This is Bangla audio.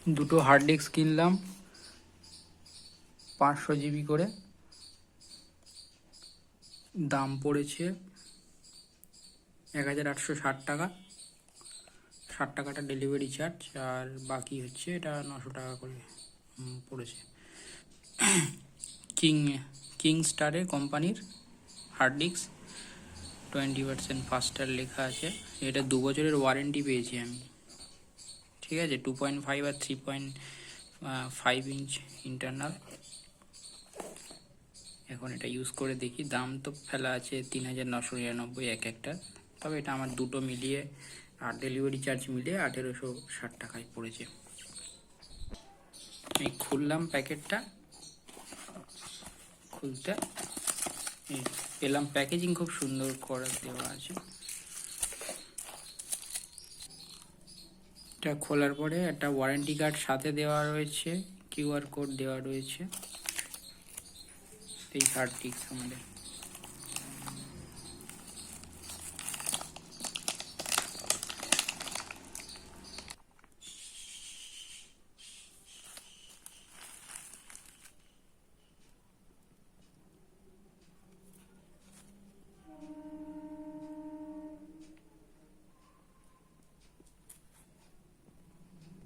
দুটো হার্ড ডিস্ক কিনলাম 500 জিবি করে, দাম পড়েছে 1860 টাকা। 60 টাকাটা ডেলিভারি চার্জ, আর বাকি হচ্ছে এটা 900 টাকা করে পড়েছে। কিং স্টারের কোম্পানির হার্ড ডিস্ক, 20% ফাস্টার লেখা আছে। এটা 2 বছরের ওয়ারেন্টি পেয়েছি আমি, ঠিক আছে। 2.5 আর 3.5 ইঞ্চ ইন্টারনাল। এখন এটা ইউজ করে দেখি। দাম তো ফেলা আছে 3999 এক একটা, তবে এটা আমার দুটো মিলিয়ে আর ডেলিভারি চার্জ মিলিয়ে 1860 টাকায় পড়েছে। এই খুললাম প্যাকেটটা, খুলতে পেলাম প্যাকেজিং খুব সুন্দর করে দেওয়া আছে। এটা খোলার পরে একটা ওয়ারেন্টি কার্ড সাথে দেওয়া রয়েছে, কিউআর কোড দেওয়া রয়েছে। এই হার্ড ডিস্ক আমাদের